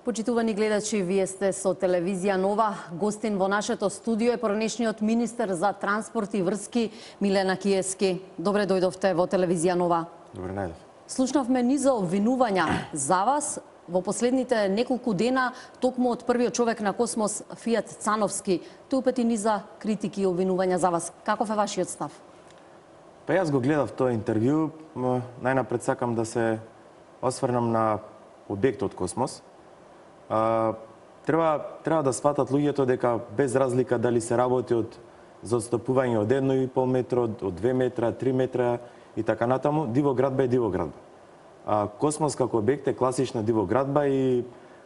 Почитувани гледачи, вие сте со телевизија Нова. Гостин во нашето студио е поранешниот министер за транспорт и врски Милена Киески. Добре дојдовте во телевизија Нова. Добре најдов. Слушнавме низа обвинувања за вас во последните неколку дена, токму од првиот човек на Космос, Фијат Цановски. Тупети низа критики и обвинувања за вас. Каков е вашиот став? Па јас го гледав тоа интервју. Најнапред сакам да се осврнам на објектот Космос. Треба да сватат луѓето дека без разлика дали се работи за отстапување од 1,5 метра, од 2 метра, 3 метра и така натаму, дивоградба е дивоградба. Космос како објект е класична дивоградба и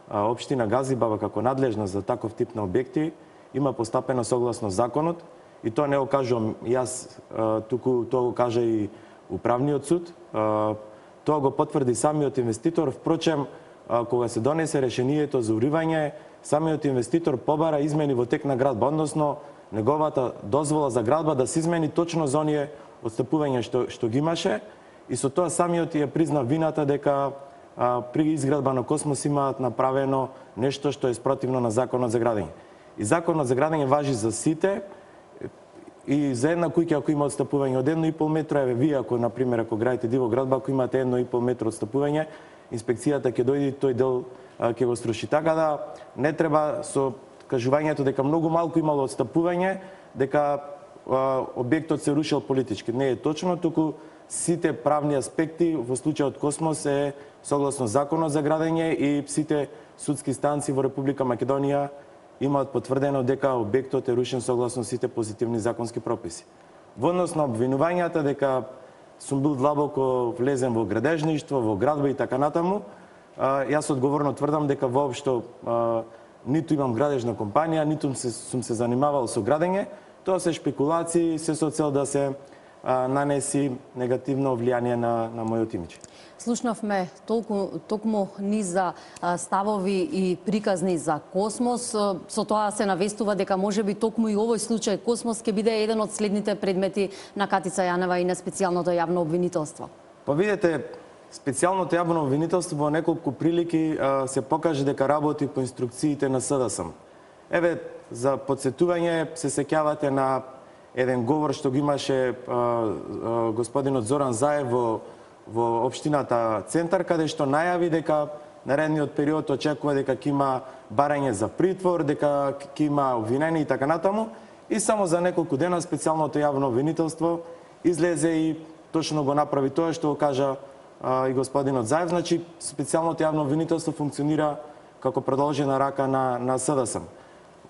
општина Газибаба како надлежна за таков тип на објекти има постапено согласно законот и тоа не го кажувам јас, туку тоа го кажа и управниот суд. Тоа го потврди самиот инвеститор. Впрочем, кога се донесе решението за уривање, самиот инвеститор побара измени во тек на градба, односно неговата дозвола за градба да се измени точно за оние отстапувања што ги имаше и со тоа самиот ја призна вината дека при изградба на Космос имаат направено нешто што е спротивно на законот за градење. И законот за градење важи за сите и за една куќа ако има отстапување од 1,5 метра, вие ако градите дивоградба, ако имате 1,5 метра отстапување, инспекцијата ќе дојде и тој дел ќе го сруши. Така да не треба со кажувањето дека многу малку имало отстапување, дека објектот се рушил политички. Не е точно, туку сите правни аспекти во случајот Космос е согласно законот за градење и сите судски станции во Република Македонија имаат потврдено дека објектот е рушен согласно сите позитивни законски прописи. Во однос на обвинувањата дека сум бил длабоко влезен во градежништво, во градба и така натаму, јас одговорно тврдам дека воопшто ниту имам градежна компанија, ниту сум се занимавал со градење. Тоа се шпекулации, се со цел да се нанеси негативно влијание на мојот имидж. Слушнавме токму низа ставови и приказни за Космос. Со тоа се навестува дека можеби токму и овој случај Космос ќе биде еден од следните предмети на Катица Јанева и на специјалното јавно обвинителство. Па видете, специјалното јавно обвинителство во неколку прилики се покаже дека работи по инструкциите на СДСМ. Еве, за подсетување се сеќавате на еден говор што го имаше господинот Зоран Заев во општината Центар, каде што најави дека наредниот период очекува дека ќе има барање за притвор, дека ќе има обвинени и така натаму. И само за неколку дена специјалното јавно обвинителство излезе и точно го направи тоа што го кажа и господинот Заев. Значи, специјалното јавно обвинителство функционира како продолжена рака на СДСМ.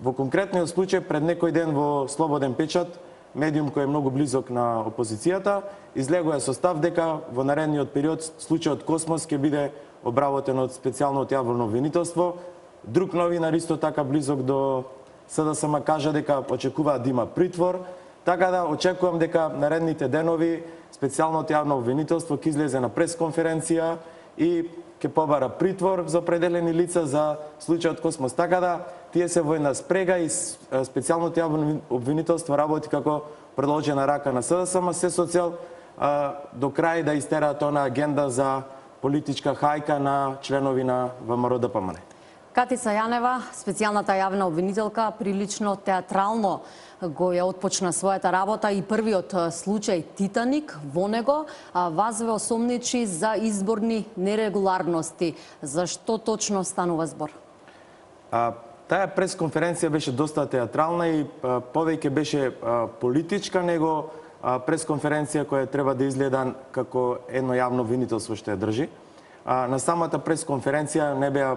Во конкретниот случај, пред некој ден во Слободен печат, медиум кој е многу близок на опозицијата, излегува со став дека во наредниот период случајот Космос ќе биде обработен од специјалното јавно обвинителство. Друг новинар исто така близок до СДСМ кажа дека очекуваат да има притвор. Така да очекувам дека наредните денови специјалното јавно обвинителство ќе излезе на пресконференција и ќе побара притвор за определени лица за случајот Космос. Така да тие се во една спрега и специјалното јавно обвинителство работи како продолжена рака на СДСМ, се со цел до крај да истераат она агенда за политичка хајка на членови на ВМРО-ДПМН. Катица Јанева, специјалната јавна обвинителка, прилично театрално го ја отпочна својата работа и првиот случај Титаник, во него вас ве осомничи за изборни нерегуларности. За што точно станува збор? Таа пресконференција беше доста театрална и повеќе беше политичка него пресконференција која треба да изгледа како едно јавно обвинителство што ја држи. На самата пресконференција не беа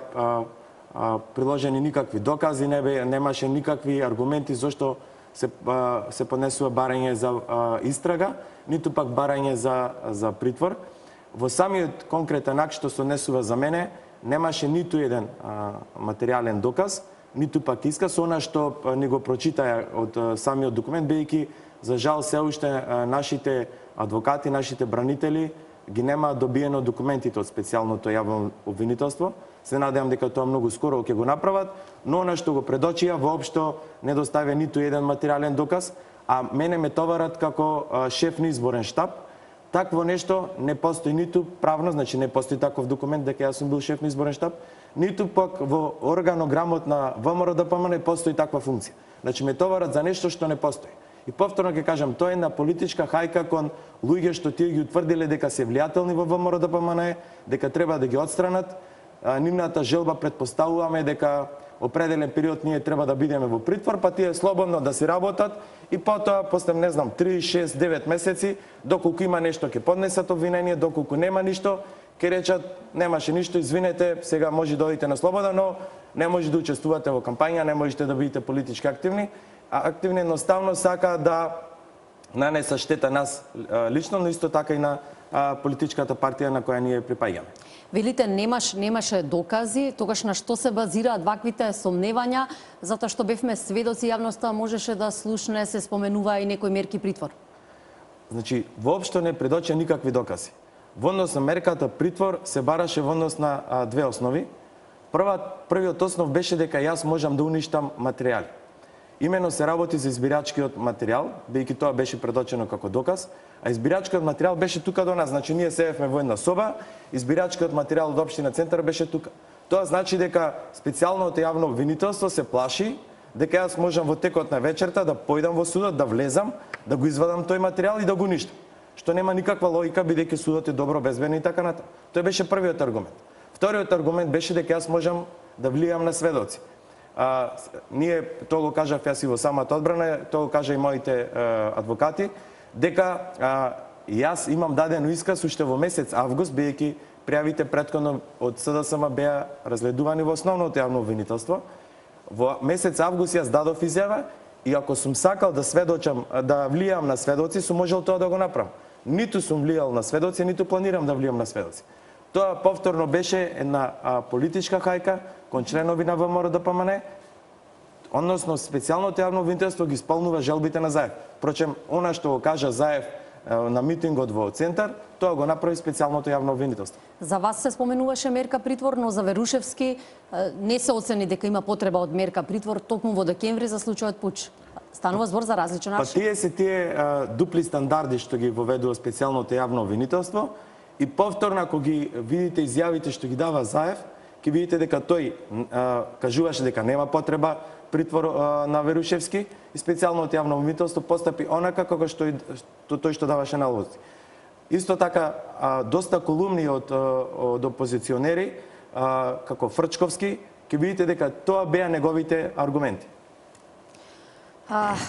приложени никакви докази, немаше никакви аргументи зашто се поднесува барање за истрага, ниту пак барање за притвор. Во самиот конкретен акт што се однесува за мене, немаше ниту еден материјален доказ, ниту пак исказ. Она што ни го прочитаа од самиот документ, бидејќи за жал се уште нашите адвокати, нашите бранители ги немаат добиено документите од специјалното јавно обвинителство. Се надевам дека тоа многу скоро ќе го направат, но она што го предочија воопшто не доставя ниту еден материјален доказ, а мене ме товарат како шеф на изборен штаб. Такво нешто не постои ниту правно, значи не постои таков документ дека јас сум бил шеф на изборен штаб, ниту пак во органограмот на ВМРО-ДПМНЕ постои таква функција. Значи ме товарат за нешто што не постои. И повторно ќе кажам, тоа е една политичка хајка кон луѓе што тие ги утврдиле дека се влијателни во ВМРО-ДПМНЕ, дека треба да ги отстранат. Нивната желба предпоставуваме дека определен период ние треба да бидеме во притвор, па тие слободно да си работат и потоа после не знам 3, 6, 9 месеци, доколку има нешто ќе поднесат обвинение, доколку нема ништо, ќе речат немаше ништо, извинете, сега може да одите на слобода, но не може да учествувате во кампања, не можете да бидете политички активни. Активни едноставно сакаат да нанесат штета нас лично, но исто така и на политичката партија на која ние припаѓаме. Велите немаше докази, тогаш на што се базираат ваквите сомневања, затоа што бевме сведоци, јавноста можеше да слушне, се споменува и некои мерки притвор. Значи, воопшто не предоче никакви докази. Во однос на мерката притвор се бараше во однос на две основи. Првиот основ беше дека јас можам да уништам материјали. Имено се работи за избирачкиот материјал, бидејќи тоа беше предочено како доказ, а избирачкиот материјал беше тука до нас. Значи ние седевме во една соба, избирачкиот материјал од општина Центар беше тука. Тоа значи дека специјалното јавно обвинителство се плаши дека јас можам во текот на вечерта да појдам во судот, да влезам, да го извадам тој материјал и да го уништам. Што нема никаква логика бидејќи судот е добро обезбеден и така натаму. Тој беше првиот аргумент. Вториот аргумент беше дека јас можам да влијам на сведоци. Ние, тоа го кажав јас и во самата одбрана, тоа го кажа и моите адвокати, дека јас имам дадено исказ уште во месец август, бидејќи пријавите претходно од СДСМ беа разгледувани во основното јавно обвинителство. Во месец август јас дадов изјава и ако сум сакал да сведочам, да влијам на сведоци, сум можел тоа да го направам. Ниту сум влијал на сведоци, ниту планирам да влијам на сведоци. Тоа повторно беше една политичка хајка кон членови на ВМРО-ДПМНЕ, односно специјалното јавно обвинителство ги исполнува желбите на Заев. Впрочем, она што го кажа Заев на митингот во Центар, тоа го направи специјалното јавно обвинителство. За вас се споменуваше мерка притвор, но за Верушевски не се оцени дека има потреба од мерка притвор токму во декември за случајот Пуч. Станува збор за различен начин. Па тие се тие дупли стандарди што ги воведува специјалното јавно обвинителство и повторно ако ги видите изјавите што ги дава Заев, ќе видите дека тој кажуваше дека нема потреба притвор на Верушевски и специјалното јавно обвинителство постапи онака како што тој што даваше налози. Исто така доста колумни од опозиционери како Фрчковски ќе видите дека тоа беа неговите аргументи.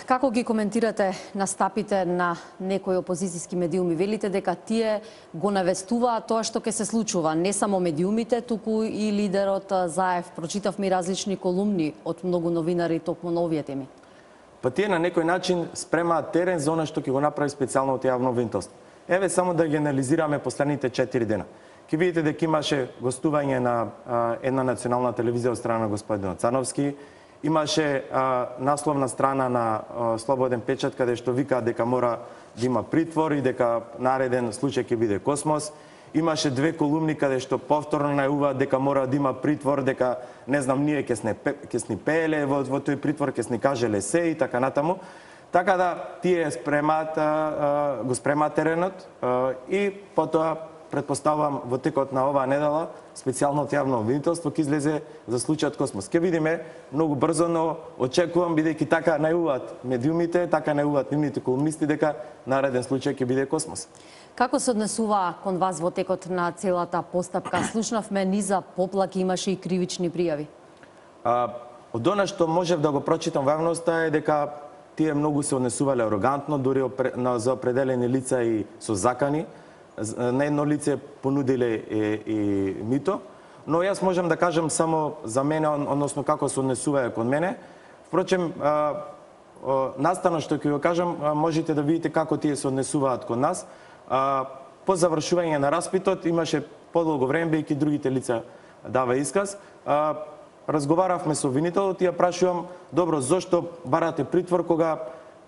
Како ги коментирате настапите на некои опозицијски медиуми? Велите дека тие го навестуваат тоа што ќе се случува, не само медиумите, туку и лидерот Заев. Прочитавме и различни колумни од многу новинари токму на овие теми. Па тие на некој начин спремаат терен за она што ќе го направи специјалното јавно обвинителство. Еве само да ги анализираме последните 4 дена. Ќе видите дека имаше гостување на една национална телевизија од страна на господин Цановски, имаше насловна страна на Слободен печат каде што викаат дека мора да има притвор и дека нареден случај ќе биде Космос. Имаше две колумни каде што повторно најуваат дека мора да има притвор, дека не знам ние ќе сни пееле во тој притвор, ќе сни кажеле се и така натаму. Така да тие го спремаат теренот и потоа претпоставувам во текот на оваа недела специјалното јавно обвинителство ќе излезе за случајот Космос. Ќе видиме многу брзо, но очекувам бидејќи така најуваат медиумите, така најуваат нивните колумнисти дека нареден случај ќе биде Космос. Како се однесува кон вас во текот на целата постапка? Слушнавме низа поплаки, имаше и кривични пријави. Од она што можев да го прочитам во јавноста е дека тие многу се однесувале арогантно, дури за определени лица и со закани. На едно лице понудиле и мито, но јас можам да кажам само за мене, односно како се однесуваја кон мене. Впрочем, наставно што ќе го кажам, можете да видите како тие се однесуваат кон нас. По завршување на распитот имаше подолго време, бидејќи другите лица дава исказ. Разговаравме со обвинителот и ја прашувам, добро, зошто барате притвор кога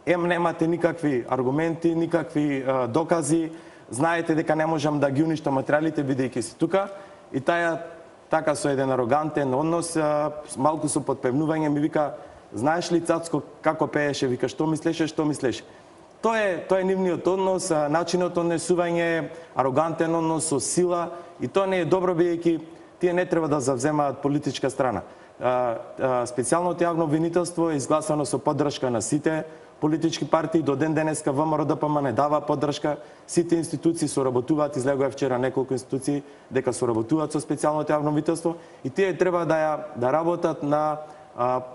немате никакви аргументи, никакви докази, знаете дека не можам да ги уништам материјалите бидејќи си тука, и таја така со еден арогантен однос, малку со подпевнување ми вика, знаеш ли Цацко како пееше, вика што мислеше. Тоа е нивниот однос, начинот однесување, арогантен однос со сила, и тоа не е добро бидејќи тие не треба да завземаат политичка страна. Специјалното јавно обвинителство е изгласано со поддршка на сите политички партии. До ден денеска ВМРО-ДПМН не дава поддршка. Сите институции соработуваат, излегува вчера неколку институции дека соработуваат со специјалното јавно обвинителство и тие треба да работат на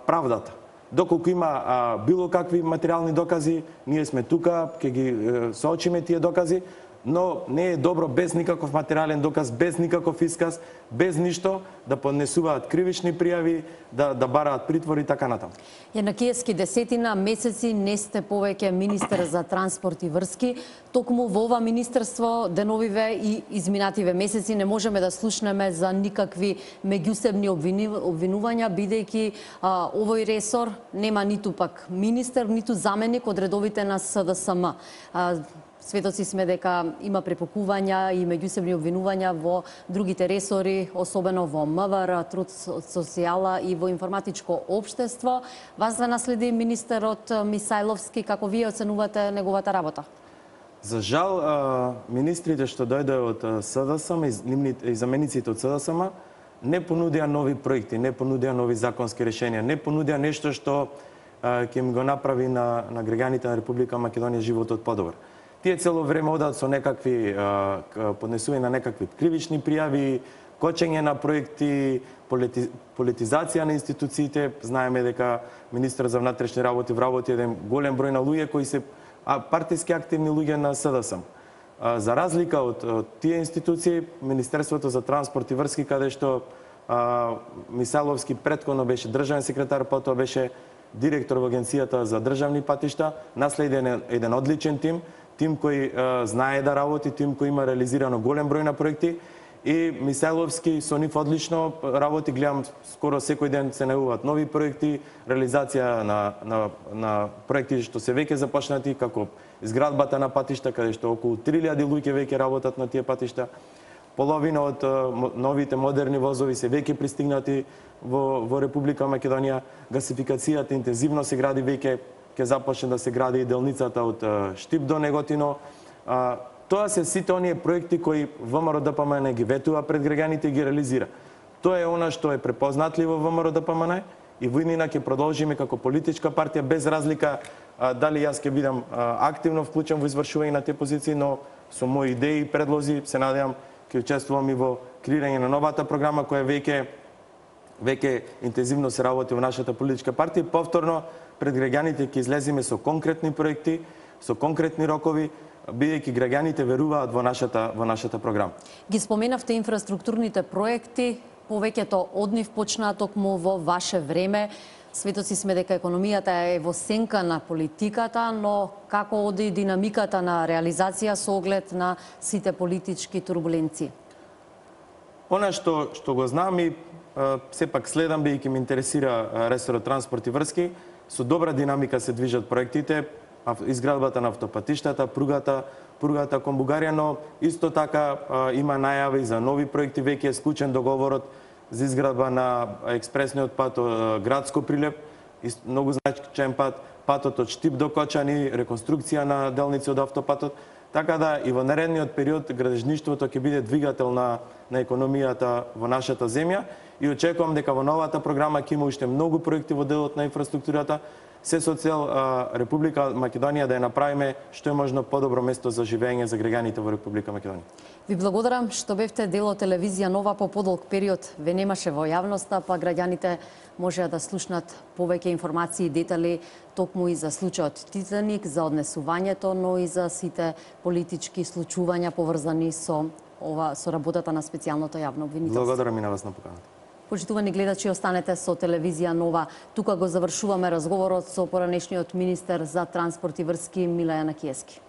правдата. Доколку има било какви материјални докази, ние сме тука, ќе ги соочиме тие докази, но не е добро без никаков материјален доказ, без никаков исказ, без ништо да поднесуваат кривични пријави, да бараат притвор и така натаму. Јанакиевски, десетина месеци не сте повеќе министер за транспорт и врски. Токму во ова министерство деновиве и изминативе месеци не можеме да слушнеме за никакви меѓусебни обвинувања, бидејќи овој ресор нема ниту пак министер, ниту заменик од редовите на СДСМ. Светоци сме дека има препукувања и меѓусебни обвинувања во другите ресори, особено во МВР, труд, социјала и во информатичко општество. Вас да наследи министерот Мисајловски, како вие оценувате неговата работа? За жал, министрите што дојдоа од СДСМ и замениците од СДСМ не понудија нови проекти, не понудија нови законски решенија, не понудија нешто што ќе им го направи на граѓаните на Република Македонија животот подобар. Тие цело време одат со некакви поднесување на некакви кривични пријави, кочење на проекти, политизација на институциите. Знаеме дека министерот за внатрешни работи вработи еден голем број на луѓе кои се партиски активни луѓе на СДСМ. За разлика од тие институции, Министерството за транспорт и врски, каде што Мисајловски претходно беше државен секретар, потоа беше директор во Агенцијата за државни патишта, наследи еден одличен тим кој знае да работи, тим кој има реализирано голем број на проекти и Мисајловски со нив одлично работи. Гледам скоро секој ден се најавуваат нови проекти, реализација на проекти што се веќе започнати, како изградбата на патишта, каде што околу 3000 луѓе веќе работат на тие патишта. Половина од новите модерни возови се веќе пристигнати во Република Македонија. Гасификацијата интензивно се гради веќе, ќе започне да се гради и делницата од Штип до Неготино. Тоа се сите оние проекти кои ВМРО-ДПМН ги ветува пред граѓаните и ги реализира. Тоа е она што е препознатливо во ВМРО-ДПМН и во иднина ќе продолжиме како политичка партија без разлика дали јас ќе бидам активно вклучен во извршување на тие позиции, но со мои идеи и предлози се надевам ќе учествувам и во креирање на новата програма која веќе интензивно се работи во нашата политичка партија. Повторно пред граѓаните ќе излеземе со конкретни проекти, со конкретни рокови, бидејќи граѓаните веруваат во нашата програма. Ги споменавте инфраструктурните проекти, повеќето од нив почнаа токму во ваше време. Светоци сме дека економијата е во сенка на политиката, но како оди динамиката на реализација со оглед на сите политички турбуленции? Она што го знам и сепак следам, бидејќи ме интересира ресорот транспорт и врски, со добра динамика се движат проектите, изградбата на автопатиштата, пругата кон Бугарија, но исто така има најави за нови проекти, веќе е склучен договорот за изградба на експресниот пат од Градско Прилеп, многу значаен патот од Штип до Кочани, реконструкција на делници од автопатот, така да и во наредниот период градежништвото ќе биде двигател на економијата во нашата земја и очекувам дека во новата програма ќе има уште многу проекти во делот на инфраструктурата, се со цел Република Македонија да ја направиме што е можно подобро место за живење за граѓаните во Република Македонија. Ви благодарам што бевте дел од телевизија Нова по подолг период. Ве немаше во јавноста, па граѓаните можеа да слушнат повеќе информации и детали токму и за случајот Титаник, за однесувањето, но и за сите политички случувања поврзани со работата на специјалното јавно обвинителство. Благодарам и на вас на поканата. Почитувани гледачи, останете со телевизија Нова. Тука го завршуваме разговорот со поранешниот министер за транспорт и врски Мила Јанакиевски.